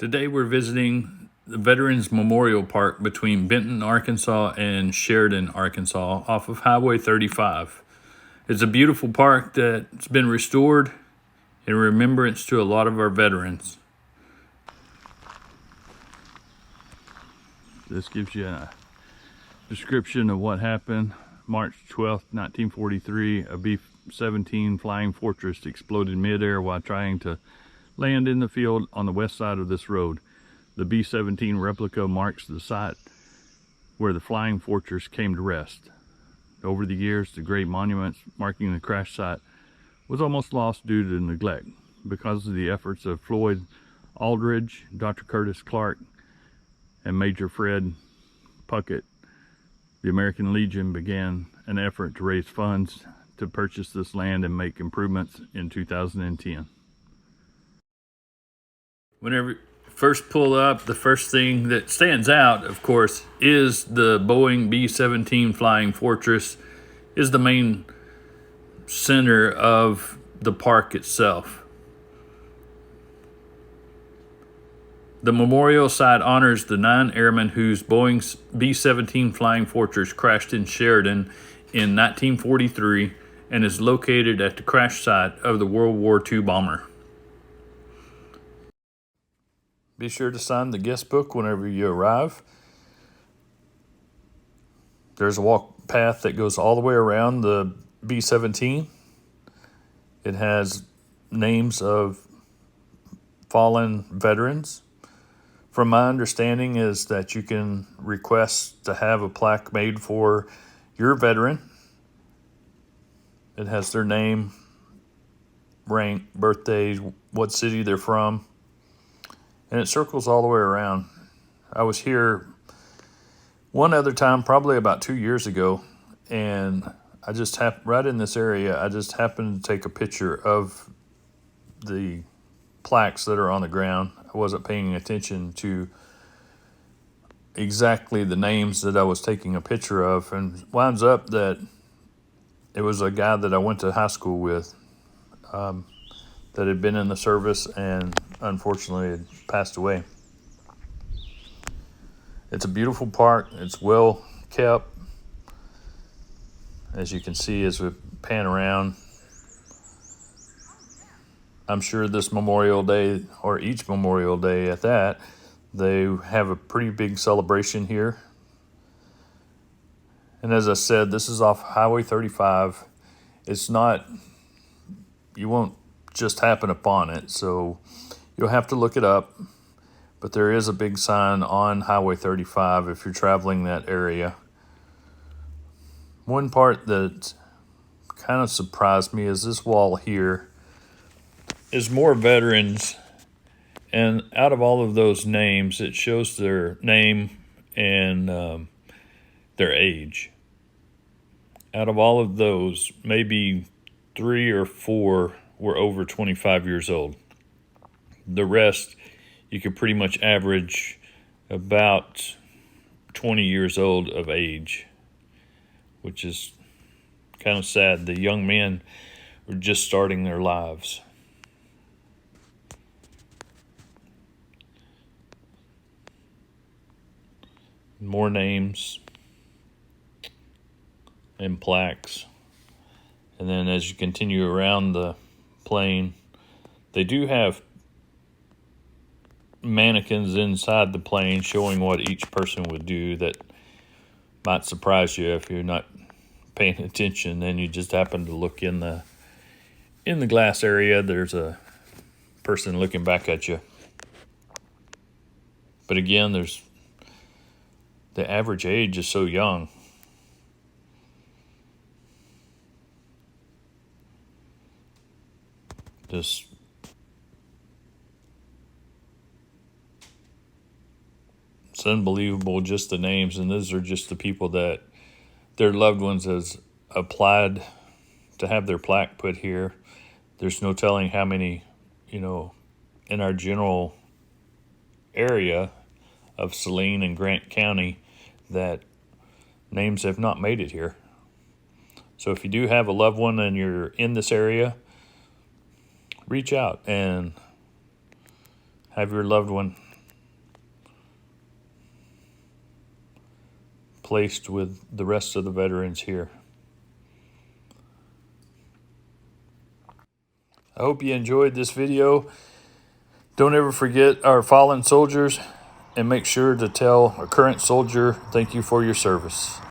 Today we're visiting the Veterans Memorial Park between Benton, Arkansas and Sheridan, Arkansas off of Highway 35. It's a beautiful park that's been restored in remembrance to a lot of our veterans. This gives you a description of what happened. March 12, 1943, a B-17 Flying Fortress exploded midair while trying to land in the field on the west side of this road. The B-17 replica marks the site where the Flying Fortress came to rest. Over the years, the great monuments marking the crash site was almost lost due to neglect. Because of the efforts of Floyd Aldridge, Dr. Curtis Clark, and Major Fred Puckett, the American Legion began an effort to raise funds to purchase this land and make improvements in 2010. Whenever you first pull up, the first thing that stands out, of course, is the Boeing B-17 Flying Fortress is the main center of the park itself. The memorial site honors the 9 airmen whose Boeing B-17 Flying Fortress crashed in Sheridan in 1943 and is located at the crash site of the World War II bomber. Be sure to sign the guest book whenever you arrive. There's a walk path that goes all the way around the B-17. It has names of fallen veterans. From my understanding is that you can request to have a plaque made for your veteran. It has their name, rank, birthday, what city they're from, and it circles all the way around. I was here one other time, probably about 2 years ago, and I just right in this area, I just happened to take a picture of the plaques that are on the ground. I wasn't paying attention to exactly the names that I was taking a picture of, and winds up that it was a guy that I went to high school with that had been in the service and unfortunately had passed away. It's a beautiful park. It's well kept. As you can see as we pan around, I'm sure this Memorial Day, or each Memorial Day at that, they have a pretty big celebration here. And as I said, this is off Highway 35. It's not, you won't just happen upon it, so you'll have to look it up. But there is a big sign on Highway 35 if you're traveling that area. One part that kind of surprised me is this wall here is more veterans, and out of all of those names, it shows their name and their age. Out of all of those, maybe 3 or 4 were over 25 years old. The rest, you could pretty much average about 20 years old of age, which is kind of sad. The young men were just starting their lives. More names and plaques. And then as you continue around the plane, they do have mannequins inside the plane showing what each person would do that might surprise you if you're not paying attention and you just happen to look in the glass area. There's a person looking back at you. But again, the average age is so young. It's unbelievable, just the names, and those are just the people that their loved ones has applied to have their plaque put here. There's no telling how many, in our general area of Salina and Grant County that names have not made it here. So if you do have a loved one and you're in this area, reach out and have your loved one placed with the rest of the veterans here. I hope you enjoyed this video. Don't ever forget our fallen soldiers, and make sure to tell a current soldier thank you for your service.